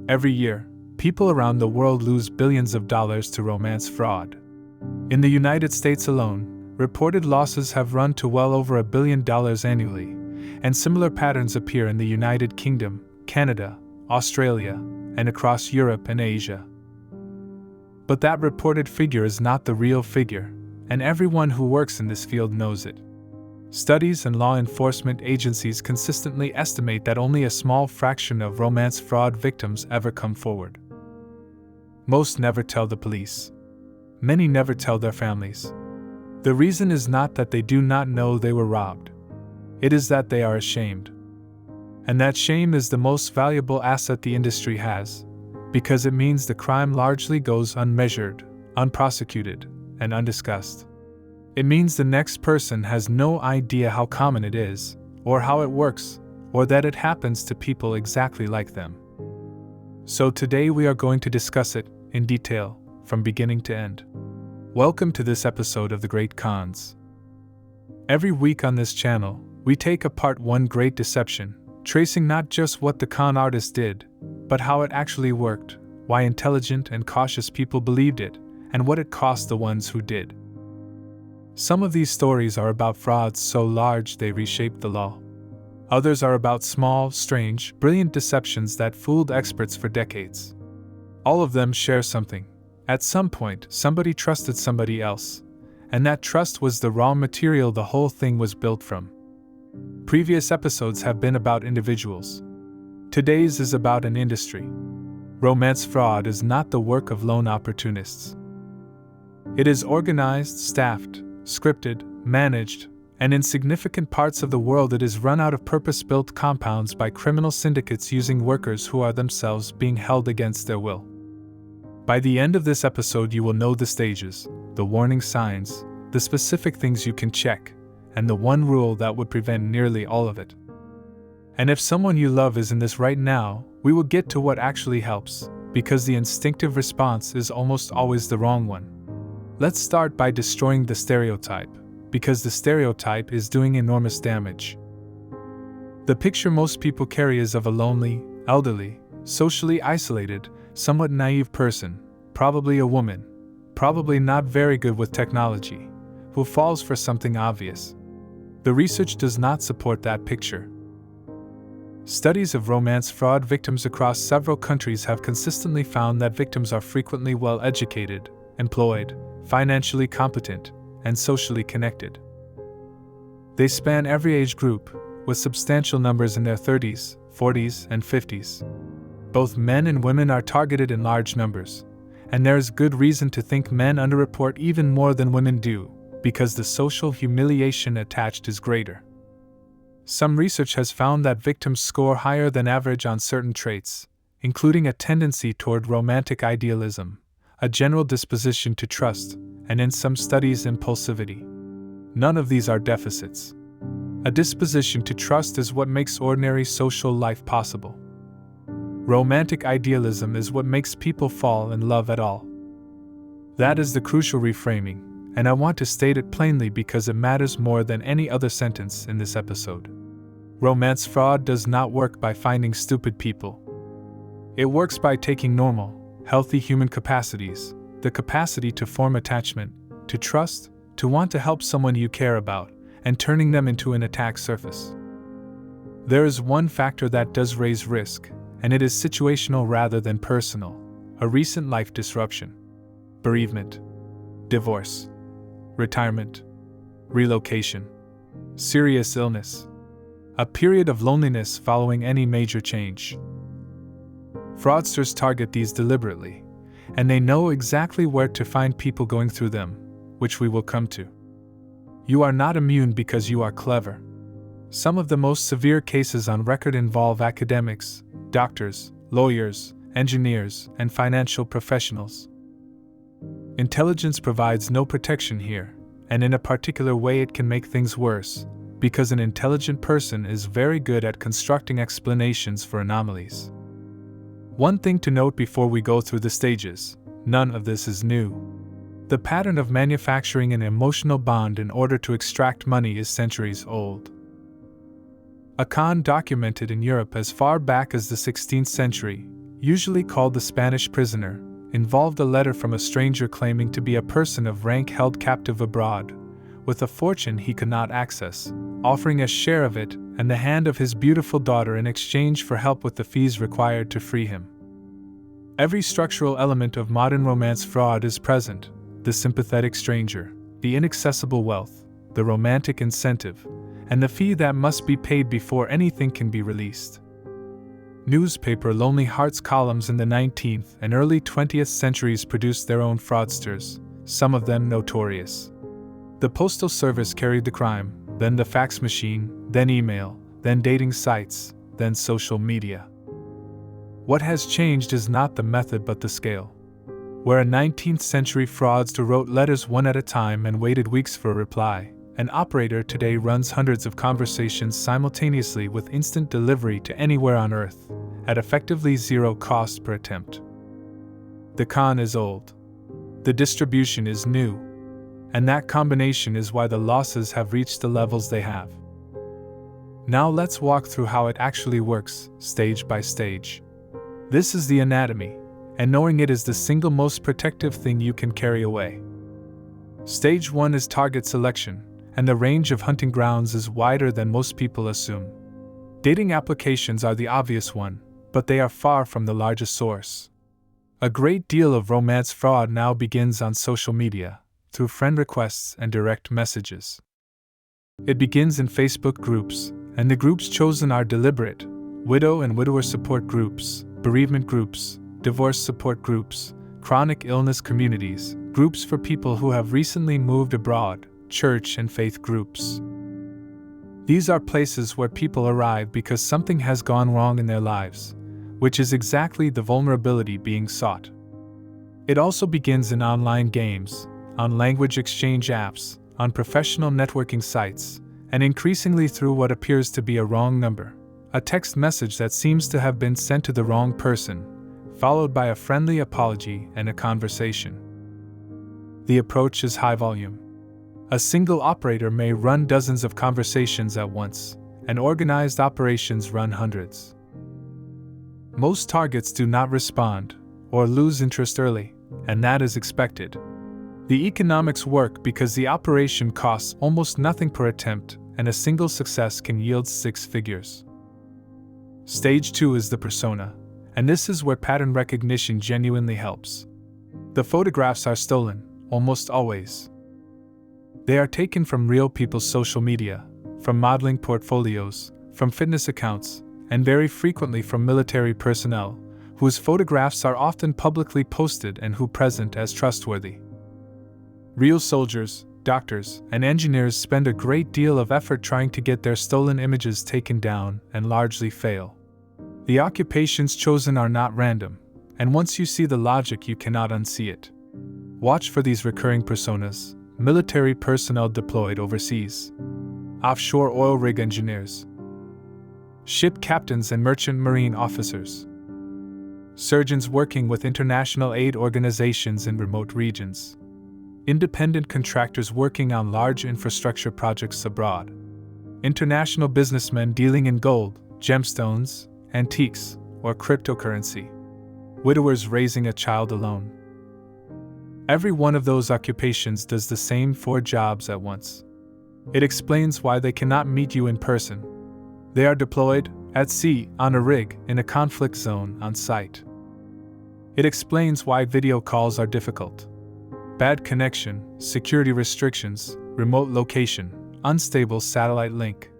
Every year, people around the world lose billions of dollars to romance fraud. In the United States alone, reported losses have run to well over $1 billion annually, and similar patterns appear in the United Kingdom, Canada, Australia, and across Europe and Asia. But that reported figure is not the real figure, and everyone who works in this field knows it. Studies and law enforcement agencies consistently estimate that only a small fraction of romance fraud victims ever come forward. Most never tell the police. Many never tell their families. The reason is not that they do not know they were robbed. It is that they are ashamed. And that shame is the most valuable asset the industry has, because it means the crime largely goes unmeasured, unprosecuted, and undiscussed. It means the next person has no idea how common it is, or how it works, or that it happens to people exactly like them. So today we are going to discuss it, in detail, from beginning to end. Welcome to this episode of The Great Cons. Every week on this channel, we take apart one great deception, tracing not just what the con artist did, but how it actually worked, why intelligent and cautious people believed it, and what it cost the ones who did. Some of these stories are about frauds so large they reshaped the law. Others are about small, strange, brilliant deceptions that fooled experts for decades. All of them share something. At some point, somebody trusted somebody else, and that trust was the raw material the whole thing was built from. Previous episodes have been about individuals. Today's is about an industry. Romance fraud is not the work of lone opportunists. It is organized, staffed, scripted, managed, and in significant parts of the world it is run out of purpose-built compounds by criminal syndicates using workers who are themselves being held against their will. By the end of this episode you will know the stages, the warning signs, the specific things you can check, and the one rule that would prevent nearly all of it. And if someone you love is in this right now, we will get to what actually helps, because the instinctive response is almost always the wrong one. Let's start by destroying the stereotype, because the stereotype is doing enormous damage. The picture most people carry is of a lonely, elderly, socially isolated, somewhat naive person, probably a woman, probably not very good with technology, who falls for something obvious. The research does not support that picture. Studies of romance fraud victims across several countries have consistently found that victims are frequently well-educated, employed, financially competent, and socially connected. They span every age group, with substantial numbers in their 30s, 40s, and 50s. Both men and women are targeted in large numbers, and there is good reason to think men underreport even more than women do, because the social humiliation attached is greater. Some research has found that victims score higher than average on certain traits, including a tendency toward romantic idealism, a general disposition to trust, and in some studies impulsivity. None of these are deficits. A disposition to trust is what makes ordinary social life possible. Romantic idealism is what makes people fall in love at all. That is the crucial reframing, and I want to state it plainly because it matters more than any other sentence in this episode. Romance fraud does not work by finding stupid people. It works by taking normal, healthy human capacities, the capacity to form attachment, to trust, to want to help someone you care about, and turning them into an attack surface. There is one factor that does raise risk, and it is situational rather than personal: a recent life disruption, bereavement, divorce, retirement, relocation, serious illness, a period of loneliness following any major change. Fraudsters target these deliberately, and they know exactly where to find people going through them, which we will come to. You are not immune because you are clever. Some of the most severe cases on record involve academics, doctors, lawyers, engineers, and financial professionals. Intelligence provides no protection here, and in a particular way it can make things worse, because an intelligent person is very good at constructing explanations for anomalies. One thing to note before we go through the stages: none of this is new. The pattern of manufacturing an emotional bond in order to extract money is centuries old. A con documented in Europe as far back as the 16th century usually called the Spanish prisoner, involved a letter from a stranger claiming to be a person of rank held captive abroad, with a fortune he could not access, offering a share of it and the hand of his beautiful daughter in exchange for help with the fees required to free him. Every structural element of modern romance fraud is present: the sympathetic stranger, the inaccessible wealth, the romantic incentive, and the fee that must be paid before anything can be released. Newspaper Lonely Hearts columns in the 19th and early 20th centuries produced their own fraudsters, some of them notorious. The Postal Service carried the crime, then the fax machine, then email, then dating sites, then social media. What has changed is not the method but the scale. Where a 19th century fraudster wrote letters one at a time and waited weeks for a reply, an operator today runs hundreds of conversations simultaneously with instant delivery to anywhere on Earth, at effectively zero cost per attempt. The con is old. The distribution is new. And that combination is why the losses have reached the levels they have. Now let's walk through how it actually works, stage by stage. This is the anatomy, and knowing it is the single most protective thing you can carry away. Stage 1 is target selection, and the range of hunting grounds is wider than most people assume. Dating applications are the obvious one, but they are far from the largest source. A great deal of romance fraud now begins on social media, through friend requests and direct messages. It begins in Facebook groups, and the groups chosen are deliberate: widow and widower support groups, bereavement groups, divorce support groups, chronic illness communities, groups for people who have recently moved abroad, church and faith groups. These are places where people arrive because something has gone wrong in their lives, which is exactly the vulnerability being sought. It also begins in online games, on language exchange apps, on professional networking sites, and increasingly through what appears to be a wrong number, a text message that seems to have been sent to the wrong person, followed by a friendly apology and a conversation. The approach is high volume. A single operator may run dozens of conversations at once, and organized operations run hundreds. Most targets do not respond, or lose interest early, and that is expected. The economics work because the operation costs almost nothing per attempt, and a single success can yield 6 figures. Stage 2 is the persona, and this is where pattern recognition genuinely helps. The photographs are stolen, almost always. They are taken from real people's social media, from modeling portfolios, from fitness accounts, and very frequently from military personnel, whose photographs are often publicly posted and who present as trustworthy. Real soldiers, doctors, and engineers spend a great deal of effort trying to get their stolen images taken down and largely fail. The occupations chosen are not random, and once you see the logic, you cannot unsee it. Watch for these recurring personas: military personnel deployed overseas, offshore oil rig engineers, ship captains and merchant marine officers, surgeons working with international aid organizations in remote regions, independent contractors working on large infrastructure projects abroad, international businessmen dealing in gold, gemstones, antiques, or cryptocurrency, widowers raising a child alone. Every one of those occupations does the same 4 jobs at once. It explains why they cannot meet you in person. They are deployed, at sea, on a rig, in a conflict zone, on site. It explains why video calls are difficult. Bad connection, security restrictions, remote location, unstable satellite link.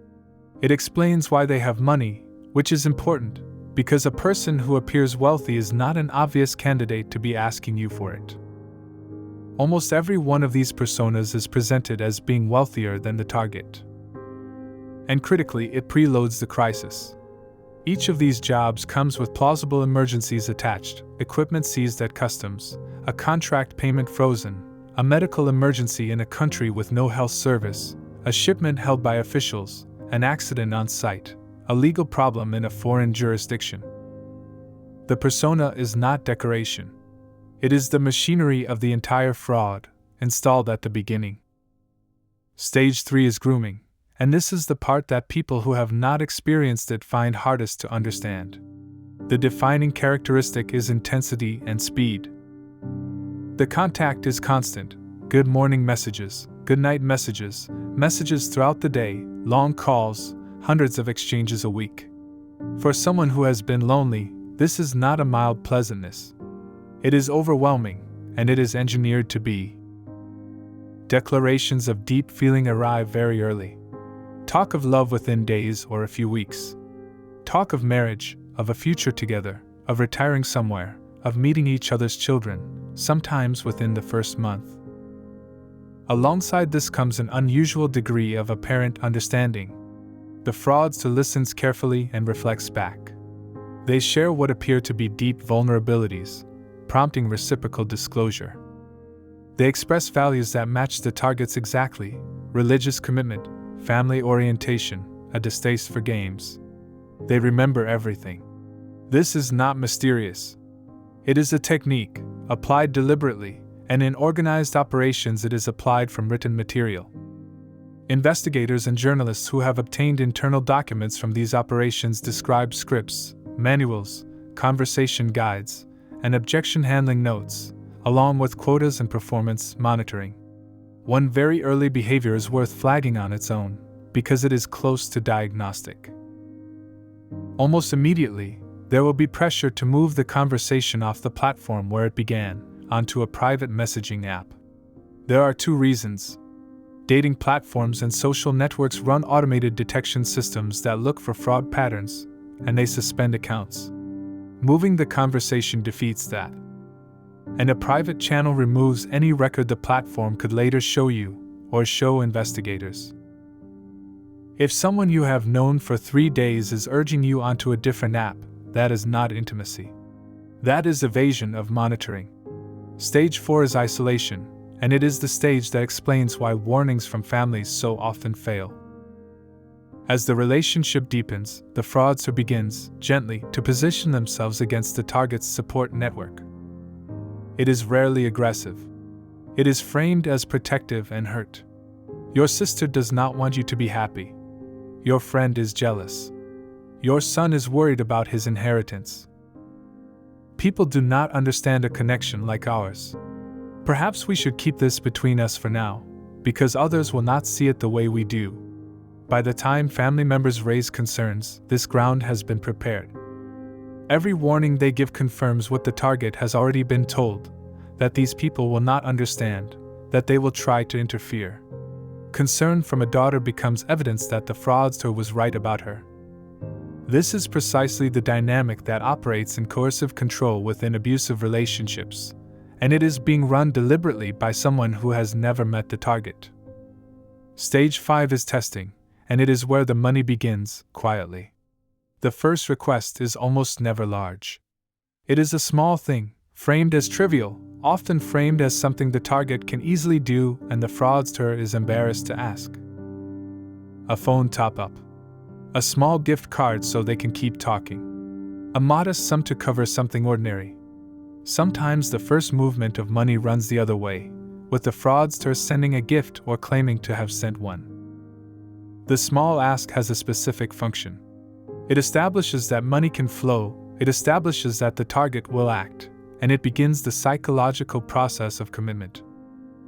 It explains why they have money, which is important, because a person who appears wealthy is not an obvious candidate to be asking you for it. Almost every one of these personas is presented as being wealthier than the target. And critically, it preloads the crisis. Each of these jobs comes with plausible emergencies attached: equipment seized at customs, a contract payment frozen, a medical emergency in a country with no health service, a shipment held by officials, an accident on site, a legal problem in a foreign jurisdiction. The persona is not decoration. It is the machinery of the entire fraud, installed at the beginning. Stage 3 is grooming, and this is the part that people who have not experienced it find hardest to understand. The defining characteristic is intensity and speed. The contact is constant: good morning messages, good night messages, messages throughout the day, long calls, hundreds of exchanges a week. For someone who has been lonely, this is not a mild pleasantness. It is overwhelming, and it is engineered to be. Declarations of deep feeling arrive very early. Talk of love within days or a few weeks. Talk of marriage, of a future together, of retiring somewhere, of meeting each other's children, sometimes within the first month. Alongside this comes an unusual degree of apparent understanding. The fraudster listens carefully and reflects back. They share what appear to be deep vulnerabilities, prompting reciprocal disclosure. They express values that match the target's exactly: religious commitment, family orientation, a distaste for games. They remember everything. This is not mysterious. It is a technique, applied deliberately, and in organized operations it is applied from written material. Investigators and journalists who have obtained internal documents from these operations describe scripts, manuals, conversation guides, and objection handling notes, along with quotas and performance monitoring. One very early behavior is worth flagging on its own, because it is close to diagnostic. Almost immediately, there will be pressure to move the conversation off the platform where it began, onto a private messaging app. There are two reasons. Dating platforms and social networks run automated detection systems that look for fraud patterns, and they suspend accounts. Moving the conversation defeats that. And a private channel removes any record the platform could later show you, or show investigators. If someone you have known for 3 days is urging you onto a different app, that is not intimacy. That is evasion of monitoring. Stage 4 is isolation, and it is the stage that explains why warnings from families so often fail. As the relationship deepens, the fraudster begins, gently, to position themselves against the target's support network. It is rarely aggressive. It is framed as protective and hurt. Your sister does not want you to be happy. Your friend is jealous. Your son is worried about his inheritance. People do not understand a connection like ours. Perhaps we should keep this between us for now, because others will not see it the way we do. By the time family members raise concerns, this ground has been prepared. Every warning they give confirms what the target has already been told, that these people will not understand, that they will try to interfere. Concern from a daughter becomes evidence that the fraudster was right about her. This is precisely the dynamic that operates in coercive control within abusive relationships, and it is being run deliberately by someone who has never met the target. Stage 5 is testing, and it is where the money begins, quietly. The first request is almost never large. It is a small thing, framed as trivial, often framed as something the target can easily do and the fraudster is embarrassed to ask. A phone top-up. A small gift card so they can keep talking. A modest sum to cover something ordinary. Sometimes the first movement of money runs the other way, with the fraudster sending a gift or claiming to have sent one. The small ask has a specific function. It establishes that money can flow, it establishes that the target will act, and it begins the psychological process of commitment.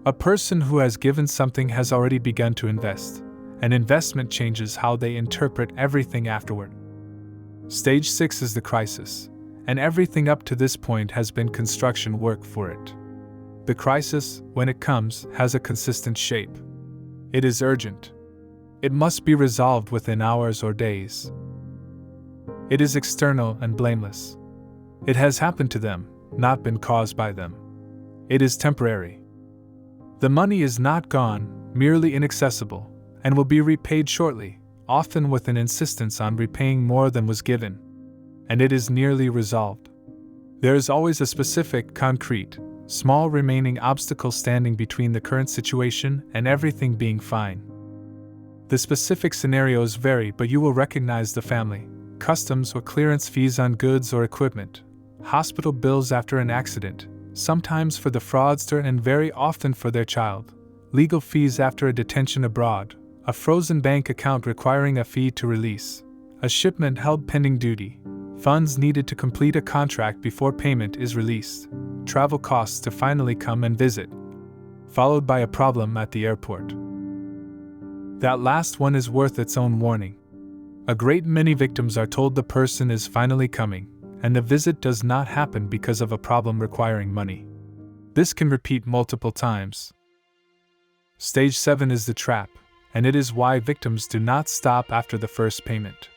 A person who has given something has already begun to invest, and investment changes how they interpret everything afterward. Stage 6 is the crisis, and everything up to this point has been construction work for it. The crisis, when it comes, has a consistent shape. It is urgent. It must be resolved within hours or days. It is external and blameless. It has happened to them, not been caused by them. It is temporary. The money is not gone, merely inaccessible, and will be repaid shortly, often with an insistence on repaying more than was given. And it is nearly resolved. There is always a specific, concrete, small remaining obstacle standing between the current situation and everything being fine. The specific scenarios vary, but you will recognize the family: customs or clearance fees on goods or equipment, hospital bills after an accident, sometimes for the fraudster and very often for their child, legal fees after a detention abroad, a frozen bank account requiring a fee to release, a shipment held pending duty, funds needed to complete a contract before payment is released, travel costs to finally come and visit, followed by a problem at the airport. That last one is worth its own warning. A great many victims are told the person is finally coming, and the visit does not happen because of a problem requiring money. This can repeat multiple times. Stage 7 is the trap, and it is why victims do not stop after the first payment.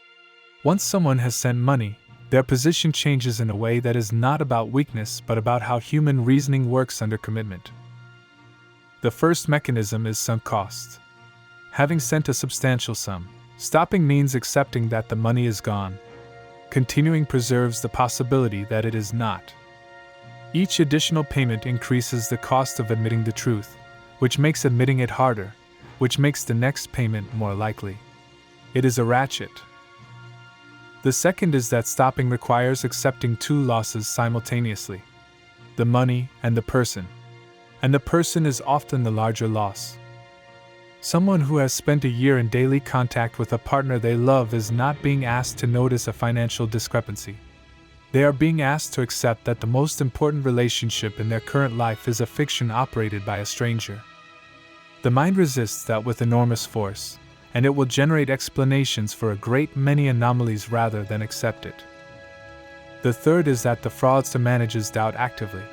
Once someone has sent money, their position changes in a way that is not about weakness but about how human reasoning works under commitment. The first mechanism is sunk cost. Having sent a substantial sum, stopping means accepting that the money is gone. Continuing preserves the possibility that it is not. Each additional payment increases the cost of admitting the truth, which makes admitting it harder, which makes the next payment more likely. It is a ratchet. The second is that stopping requires accepting two losses simultaneously: the money and the person. And the person is often the larger loss. Someone who has spent a year in daily contact with a partner they love is not being asked to notice a financial discrepancy. They are being asked to accept that the most important relationship in their current life is a fiction operated by a stranger. The mind resists that with enormous force, and it will generate explanations for a great many anomalies rather than accept it. The third is that the fraudster manages doubt actively.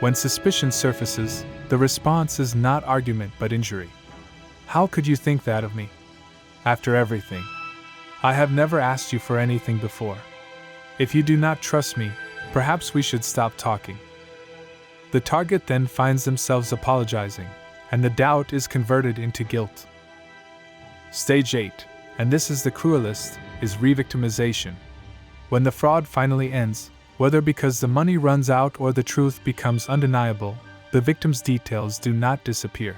When suspicion surfaces, the response is not argument but injury. How could you think that of me? After everything, I have never asked you for anything before. If you do not trust me, perhaps we should stop talking. The target then finds themselves apologizing, and the doubt is converted into guilt. Stage 8, and this is the cruelest, is re-victimization. When the fraud finally ends, whether because the money runs out or the truth becomes undeniable, the victim's details do not disappear.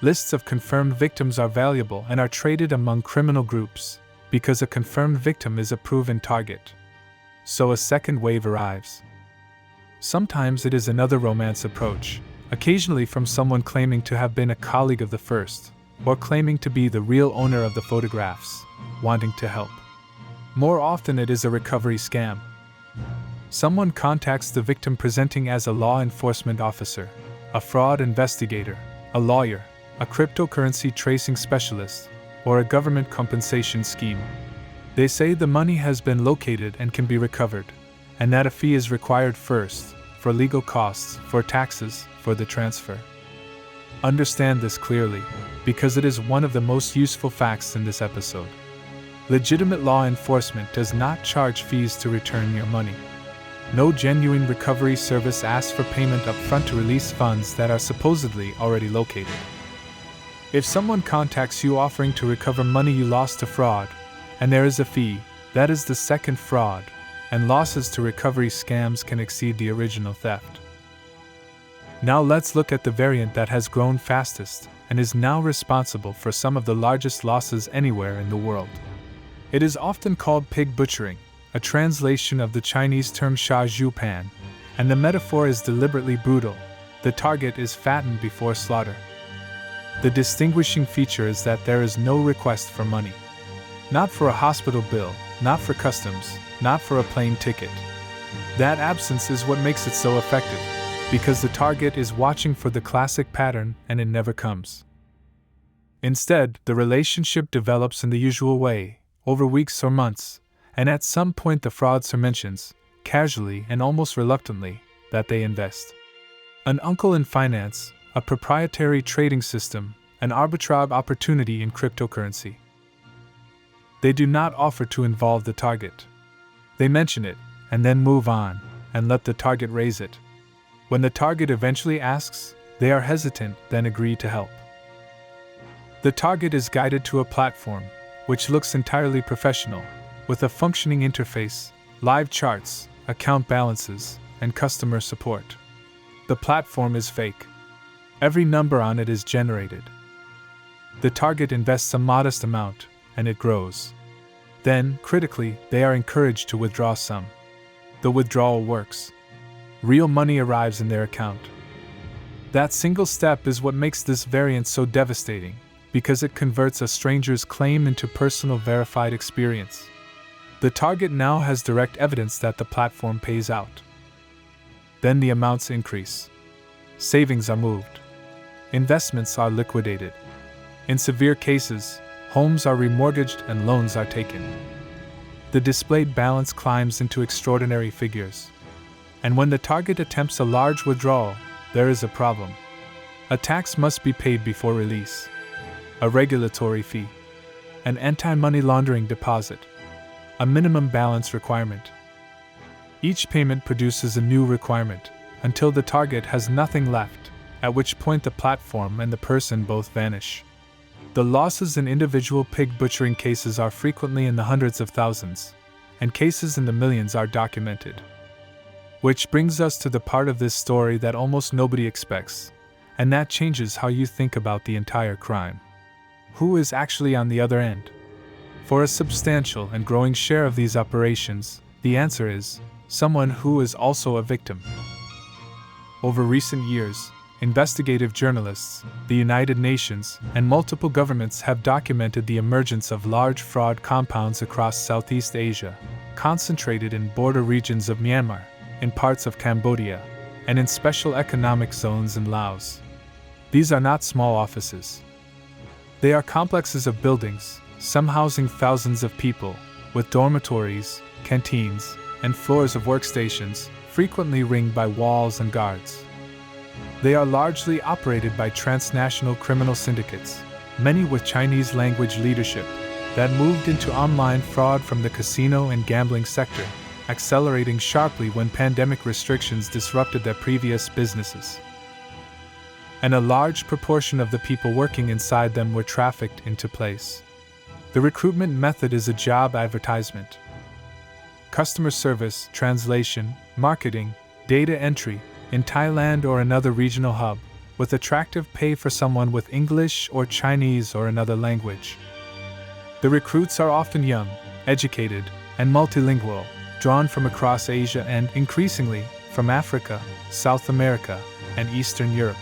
Lists of confirmed victims are valuable and are traded among criminal groups, because a confirmed victim is a proven target. So a second wave arrives. Sometimes it is another romance approach, occasionally from someone claiming to have been a colleague of the first, or claiming to be the real owner of the photographs, wanting to help. More often it is a recovery scam. Someone contacts the victim presenting as a law enforcement officer, a fraud investigator, a lawyer, a cryptocurrency tracing specialist, or a government compensation scheme. They say the money has been located and can be recovered, and that a fee is required first, for legal costs, for taxes, for the transfer. Understand this clearly, because it is one of the most useful facts in this episode. Legitimate law enforcement does not charge fees to return your money. No genuine recovery service asks for payment up front to release funds that are supposedly already located. If someone contacts you offering to recover money you lost to fraud, and there is a fee, that is the second fraud, and losses to recovery scams can exceed the original theft. Now let's look at the variant that has grown fastest and is now responsible for some of the largest losses anywhere in the world. It is often called pig butchering, a translation of the Chinese term sha zhu pan, and the metaphor is deliberately brutal. The target is fattened before slaughter. The distinguishing feature is that there is no request for money. Not for a hospital bill, not for customs, not for a plane ticket. That absence is what makes it so effective, because the target is watching for the classic pattern and it never comes. Instead, the relationship develops in the usual way, over weeks or months, and at some point the fraudster mentions, casually and almost reluctantly, that they invest. An uncle in finance, a proprietary trading system, an arbitrage opportunity in cryptocurrency. They do not offer to involve the target. They mention it, and then move on, and let the target raise it. When the target eventually asks, they are hesitant, then agree to help. The target is guided to a platform, which looks entirely professional, with a functioning interface, live charts, account balances, and customer support. The platform is fake. Every number on it is generated. The target invests a modest amount, and it grows. Then, critically, they are encouraged to withdraw some. The withdrawal works. Real money arrives in their account. That single step is what makes this variant so devastating, because it converts a stranger's claim into personal verified experience. The target now has direct evidence that the platform pays out. Then the amounts increase. Savings are moved. Investments are liquidated. In severe cases, homes are remortgaged and loans are taken. The displayed balance climbs into extraordinary figures. And when the target attempts a large withdrawal, there is a problem. A tax must be paid before release. A regulatory fee. An anti-money laundering deposit. A minimum balance requirement. Each payment produces a new requirement, until the target has nothing left, at which point the platform and the person both vanish. The losses in individual pig butchering cases are frequently in the hundreds of thousands, and cases in the millions are documented. Which brings us to the part of this story that almost nobody expects, and that changes how you think about the entire crime. Who is actually on the other end? For a substantial and growing share of these operations, the answer is someone who is also a victim. Over recent years, investigative journalists, the United Nations, and multiple governments have documented the emergence of large fraud compounds across Southeast Asia, concentrated in border regions of Myanmar, in parts of Cambodia, and in special economic zones in Laos. These are not small offices. They are complexes of buildings, some housing thousands of people, with dormitories, canteens, and floors of workstations, frequently ringed by walls and guards. They are largely operated by transnational criminal syndicates, many with Chinese language leadership, that moved into online fraud from the casino and gambling sector, accelerating sharply when pandemic restrictions disrupted their previous businesses. And a large proportion of the people working inside them were trafficked into place. The recruitment method is a job advertisement. Customer service, translation, marketing, data entry, in Thailand or another regional hub, with attractive pay for someone with English or Chinese or another language. The recruits are often young, educated, and multilingual, drawn from across Asia and, increasingly, from Africa, South America, and Eastern Europe.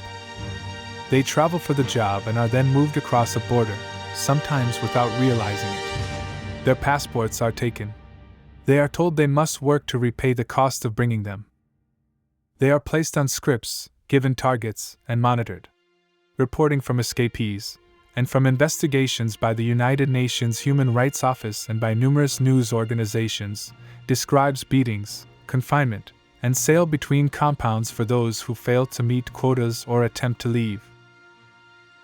They travel for the job and are then moved across a border, sometimes without realizing it. Their passports are taken. They are told they must work to repay the cost of bringing them. They are placed on scripts, given targets, and monitored. Reporting from escapees, and from investigations by the United Nations Human Rights Office and by numerous news organizations, describes beatings, confinement, and sale between compounds for those who fail to meet quotas or attempt to leave.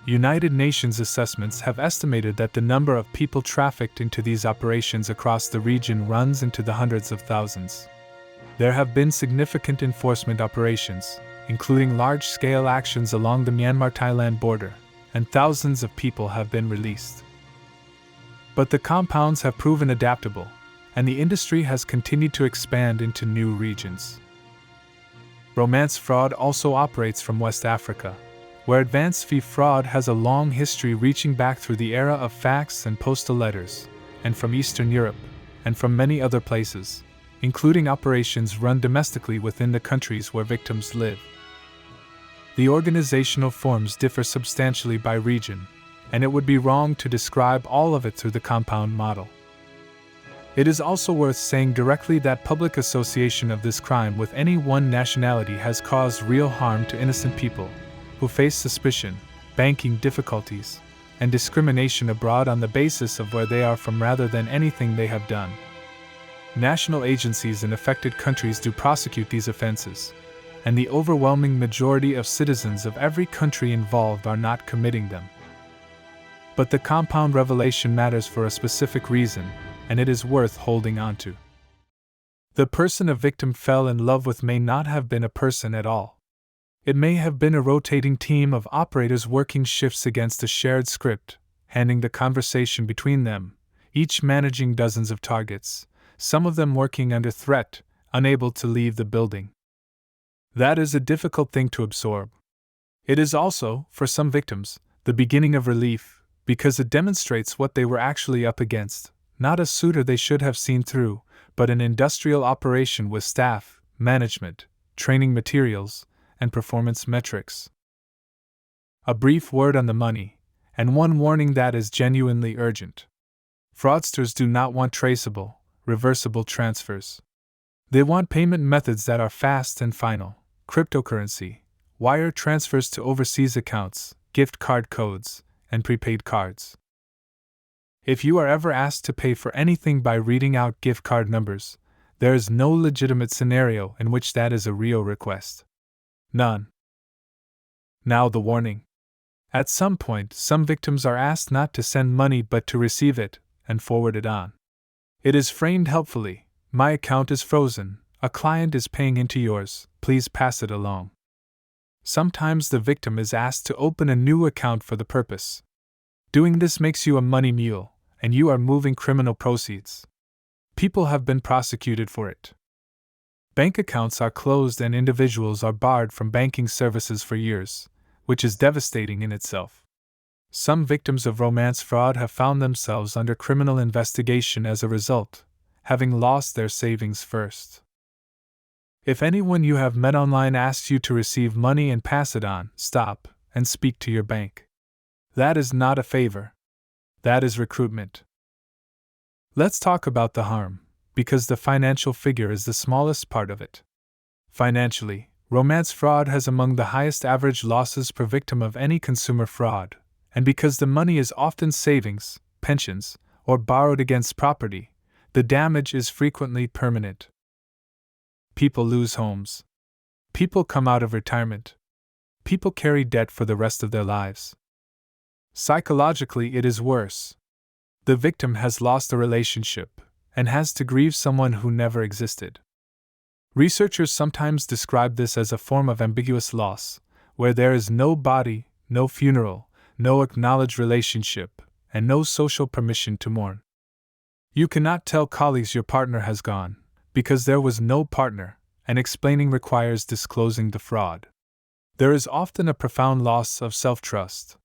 United Nations assessments have estimated that the number of people trafficked into these operations across the region runs into the hundreds of thousands. There have been significant enforcement operations, including large-scale actions along the Myanmar-Thailand border, and thousands of people have been released. But the compounds have proven adaptable, and the industry has continued to expand into new regions. Romance fraud also operates from West Africa, where advance fee fraud has a long history reaching back through the era of fax and postal letters, and from Eastern Europe, and from many other places, including operations run domestically within the countries where victims live. The organizational forms differ substantially by region, and it would be wrong to describe all of it through the compound model. It is also worth saying directly that public association of this crime with any one nationality has caused real harm to innocent people, who face suspicion, banking difficulties, and discrimination abroad on the basis of where they are from rather than anything they have done. National agencies in affected countries do prosecute these offenses, and the overwhelming majority of citizens of every country involved are not committing them. But the compound revelation matters for a specific reason, and it is worth holding on to. The person a victim fell in love with may not have been a person at all. It may have been a rotating team of operators working shifts against a shared script, handing the conversation between them, each managing dozens of targets, some of them working under threat, unable to leave the building. That is a difficult thing to absorb. It is also, for some victims, the beginning of relief, because it demonstrates what they were actually up against, not a suitor they should have seen through, but an industrial operation with staff, management, training materials, and performance metrics. A brief word on the money, and one warning that is genuinely urgent. Fraudsters do not want traceable, reversible transfers. They want payment methods that are fast and final: cryptocurrency, wire transfers to overseas accounts, gift card codes, and prepaid cards. If you are ever asked to pay for anything by reading out gift card numbers, there is no legitimate scenario in which that is a real request. None. Now the warning. At some point, some victims are asked not to send money but to receive it and forward it on. It is framed helpfully: "My account is frozen, a client is paying into yours, please pass it along." Sometimes the victim is asked to open a new account for the purpose. Doing this makes you a money mule, and you are moving criminal proceeds. People have been prosecuted for it. Bank accounts are closed and individuals are barred from banking services for years, which is devastating in itself. Some victims of romance fraud have found themselves under criminal investigation as a result, having lost their savings first. If anyone you have met online asks you to receive money and pass it on, stop and speak to your bank. That is not a favor. That is recruitment. Let's talk about the harm, because the financial figure is the smallest part of it. Financially, romance fraud has among the highest average losses per victim of any consumer fraud, and because the money is often savings, pensions, or borrowed against property, the damage is frequently permanent. People lose homes. People come out of retirement. People carry debt for the rest of their lives. Psychologically, it is worse. The victim has lost a relationship and has to grieve someone who never existed. Researchers sometimes describe this as a form of ambiguous loss, where there is no body, no funeral, no acknowledged relationship, and no social permission to mourn. You cannot tell colleagues your partner has gone, because there was no partner, and explaining requires disclosing the fraud. There is often a profound loss of self-trust.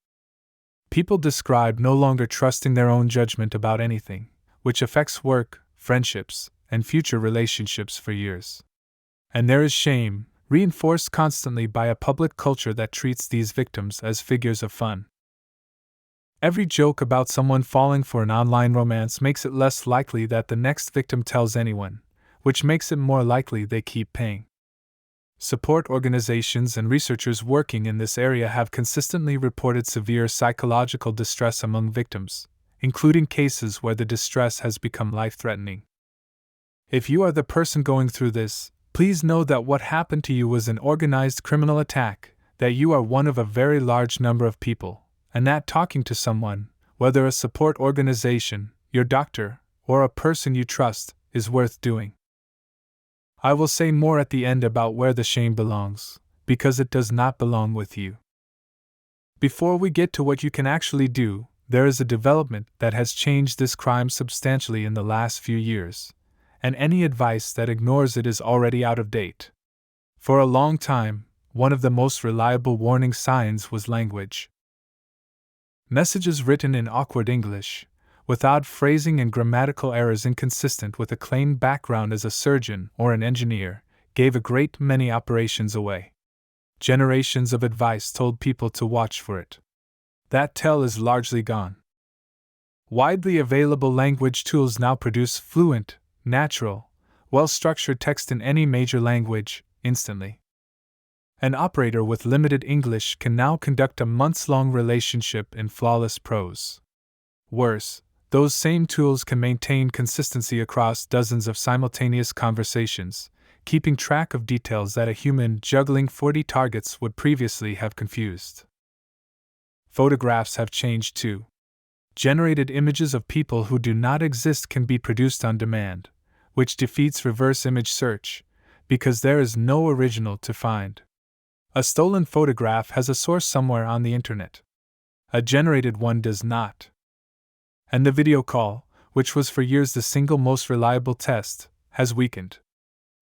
People describe no longer trusting their own judgment about anything, which affects work, friendships, and future relationships for years. And there is shame, reinforced constantly by a public culture that treats these victims as figures of fun. Every joke about someone falling for an online romance makes it less likely that the next victim tells anyone, which makes it more likely they keep paying. Support organizations and researchers working in this area have consistently reported severe psychological distress among victims, including cases where the distress has become life-threatening. If you are the person going through this, please know that what happened to you was an organized criminal attack, that you are one of a very large number of people, and that talking to someone, whether a support organization, your doctor, or a person you trust, is worth doing. I will say more at the end about where the shame belongs, because it does not belong with you. Before we get to what you can actually do, there is a development that has changed this crime substantially in the last few years, and any advice that ignores it is already out of date. For a long time, one of the most reliable warning signs was language. Messages written in awkward English, without phrasing and grammatical errors inconsistent with a claimed background as a surgeon or an engineer, gave a great many operations away. Generations of advice told people to watch for it. That tell is largely gone. Widely available language tools now produce fluent, natural, well-structured text in any major language, instantly. An operator with limited English can now conduct a months-long relationship in flawless prose. Worse, those same tools can maintain consistency across dozens of simultaneous conversations, keeping track of details that a human juggling 40 targets would previously have confused. Photographs have changed too. Generated images of people who do not exist can be produced on demand, which defeats reverse image search, because there is no original to find. A stolen photograph has a source somewhere on the internet. A generated one does not. And the video call, which was for years the single most reliable test, has weakened.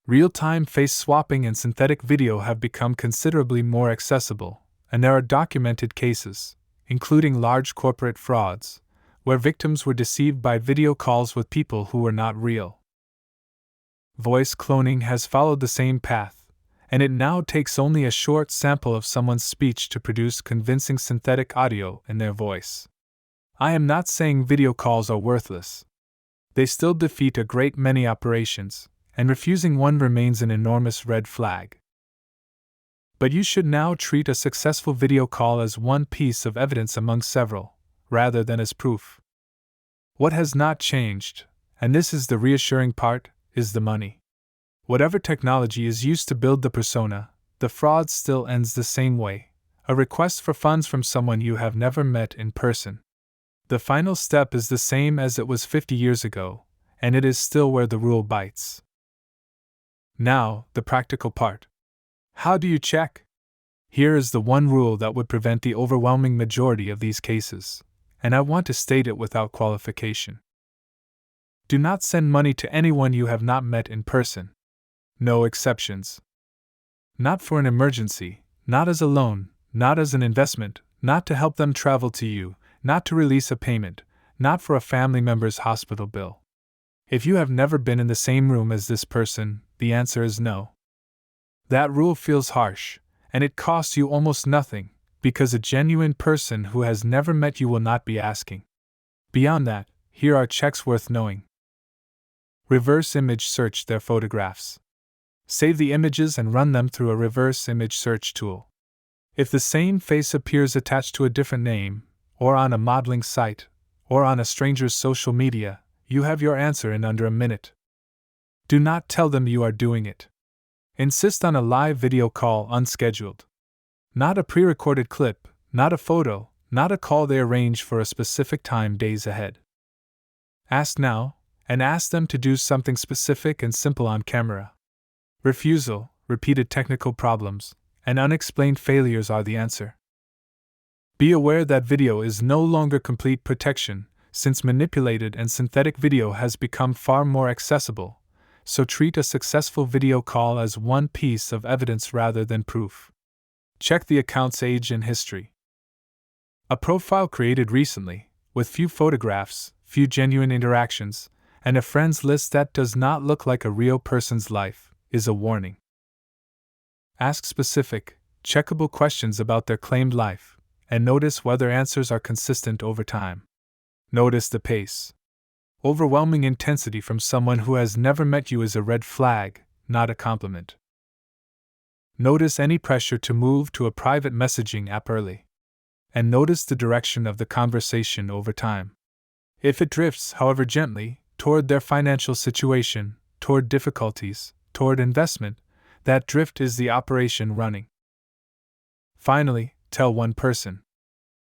Real-time face swapping and synthetic video have become considerably more accessible, and there are documented cases, including large corporate frauds, where victims were deceived by video calls with people who were not real. Voice cloning has followed the same path, and it now takes only a short sample of someone's speech to produce convincing synthetic audio in their voice. I am not saying video calls are worthless. They still defeat a great many operations, and refusing one remains an enormous red flag. But you should now treat a successful video call as one piece of evidence among several, rather than as proof. What has not changed, and this is the reassuring part, is the money. Whatever technology is used to build the persona, the fraud still ends the same way: a request for funds from someone you have never met in person. The final step is the same as it was 50 years ago, and it is still where the rule bites. Now, the practical part. How do you check? Here is the one rule that would prevent the overwhelming majority of these cases, and I want to state it without qualification. Do not send money to anyone you have not met in person. No exceptions. Not for an emergency, not as a loan, not as an investment, not to help them travel to you, not to release a payment, not for a family member's hospital bill. If you have never been in the same room as this person, the answer is no. That rule feels harsh, and it costs you almost nothing, because a genuine person who has never met you will not be asking. Beyond that, here are checks worth knowing. Reverse image search their photographs. Save the images and run them through a reverse image search tool. If the same face appears attached to a different name, or on a modeling site, or on a stranger's social media, you have your answer in under a minute. Do not tell them you are doing it. Insist on a live video call unscheduled. Not a pre-recorded clip, not a photo, not a call they arrange for a specific time days ahead. Ask now, and ask them to do something specific and simple on camera. Refusal, repeated technical problems, and unexplained failures are the answer. Be aware that video is no longer complete protection, since manipulated and synthetic video has become far more accessible, so treat a successful video call as one piece of evidence rather than proof. Check the account's age and history. A profile created recently, with few photographs, few genuine interactions, and a friends list that does not look like a real person's life, is a warning. Ask specific, checkable questions about their claimed life, and notice whether answers are consistent over time. Notice the pace. Overwhelming intensity from someone who has never met you is a red flag, not a compliment. Notice any pressure to move to a private messaging app early. And notice the direction of the conversation over time. If it drifts, however gently, toward their financial situation, toward difficulties, toward investment, that drift is the operation running. Finally, tell one person.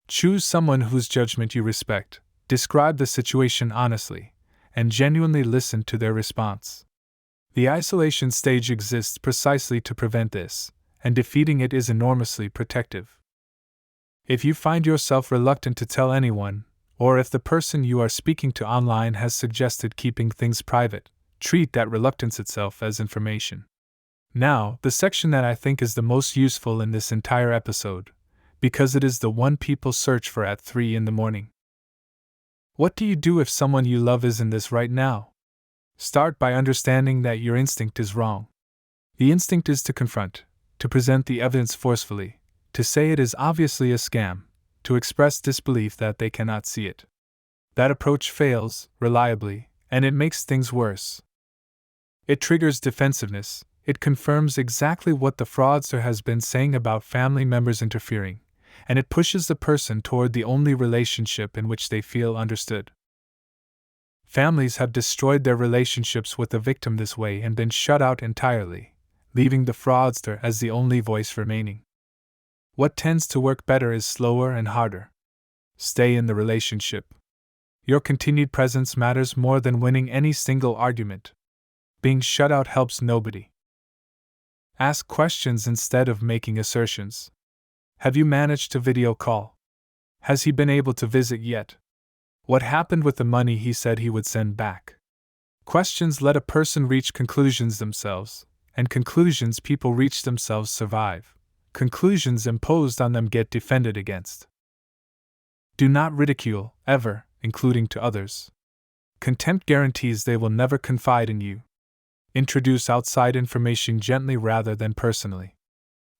Choose someone whose judgment you respect, describe the situation honestly, and genuinely listen to their response. The isolation stage exists precisely to prevent this, and defeating it is enormously protective. If you find yourself reluctant to tell anyone, or if the person you are speaking to online has suggested keeping things private, treat that reluctance itself as information. Now, the section that I think is the most useful in this entire episode, because it is the one people search for at 3 a.m. What do you do if someone you love is in this right now? Start by understanding that your instinct is wrong. The instinct is to confront, to present the evidence forcefully, to say it is obviously a scam, to express disbelief that they cannot see it. That approach fails, reliably, and it makes things worse. It triggers defensiveness, it confirms exactly what the fraudster has been saying about family members interfering, and it pushes the person toward the only relationship in which they feel understood. Families have destroyed their relationships with the victim this way and been shut out entirely, leaving the fraudster as the only voice remaining. What tends to work better is slower and harder. Stay in the relationship. Your continued presence matters more than winning any single argument. Being shut out helps nobody. Ask questions instead of making assertions. Have you managed to video call? Has he been able to visit yet? What happened with the money he said he would send back? Questions let a person reach conclusions themselves, and conclusions people reach themselves survive. Conclusions imposed on them get defended against. Do not ridicule, ever, including to others. Contempt guarantees they will never confide in you. Introduce outside information gently rather than personally.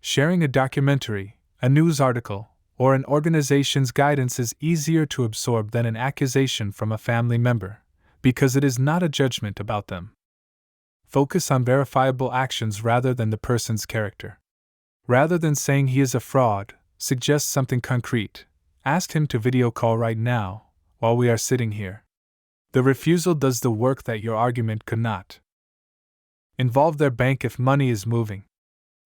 Sharing a documentary, a news article, or an organization's guidance is easier to absorb than an accusation from a family member, because it is not a judgment about them. Focus on verifiable actions rather than the person's character. Rather than saying he is a fraud, suggest something concrete. Ask him to video call right now, while we are sitting here. The refusal does the work that your argument could not. Involve their bank if money is moving.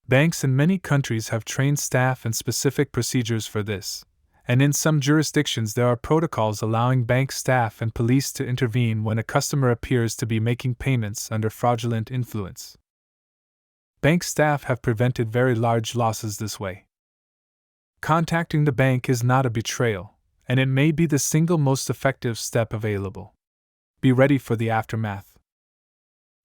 Banks in many countries have trained staff and specific procedures for this, and in some jurisdictions there are protocols allowing bank staff and police to intervene when a customer appears to be making payments under fraudulent influence. Bank staff have prevented very large losses this way. Contacting the bank is not a betrayal, and it may be the single most effective step available. Be ready for the aftermath.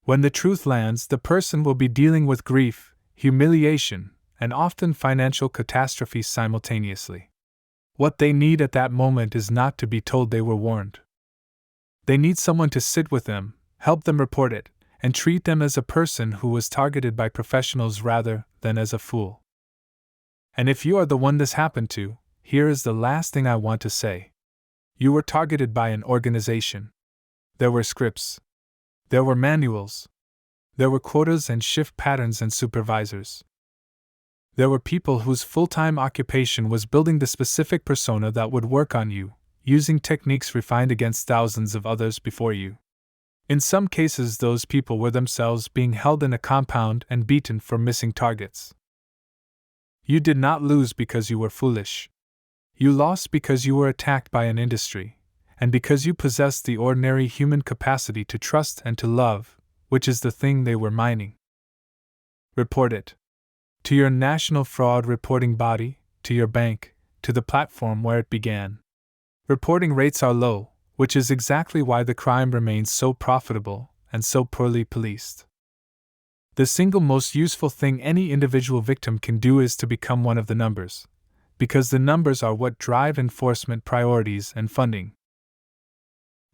When the truth lands, the person will be dealing with grief, humiliation, and often financial catastrophe simultaneously. What they need at that moment is not to be told they were warned. They need someone to sit with them, help them report it, and treat them as a person who was targeted by professionals rather than as a fool. And if you are the one this happened to, here is the last thing I want to say. You were targeted by an organization. There were scripts. There were manuals. There were quotas and shift patterns and supervisors. There were people whose full-time occupation was building the specific persona that would work on you, using techniques refined against thousands of others before you. In some cases, those people were themselves being held in a compound and beaten for missing targets. You did not lose because you were foolish. You lost because you were attacked by an industry, and because you possessed the ordinary human capacity to trust and to love, which is the thing they were mining. Report it. To your national fraud reporting body, to your bank, to the platform where it began. Reporting rates are low, which is exactly why the crime remains so profitable and so poorly policed. The single most useful thing any individual victim can do is to become one of the numbers, because the numbers are what drive enforcement priorities and funding.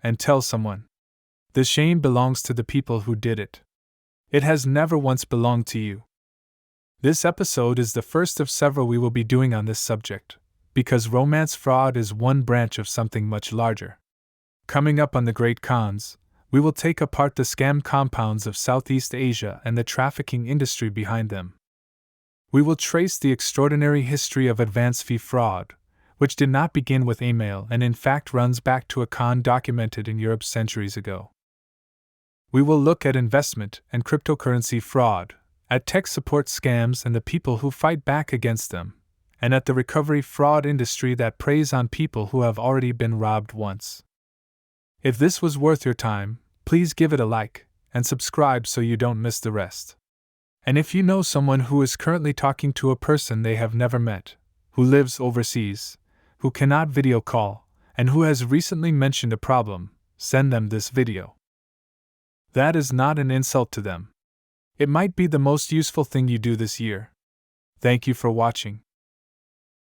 And tell someone. The shame belongs to the people who did it. It has never once belonged to you. This episode is the first of several we will be doing on this subject, because romance fraud is one branch of something much larger. Coming up on The Great Cons, we will take apart the scam compounds of Southeast Asia and the trafficking industry behind them. We will trace the extraordinary history of advance fee fraud, which did not begin with email and in fact runs back to a con documented in Europe centuries ago. We will look at investment and cryptocurrency fraud, at tech support scams and the people who fight back against them, and at the recovery fraud industry that preys on people who have already been robbed once. If this was worth your time, please give it a like and subscribe so you don't miss the rest. And if you know someone who is currently talking to a person they have never met, who lives overseas, who cannot video call, and who has recently mentioned a problem, send them this video. That is not an insult to them. It might be the most useful thing you do this year. Thank you for watching.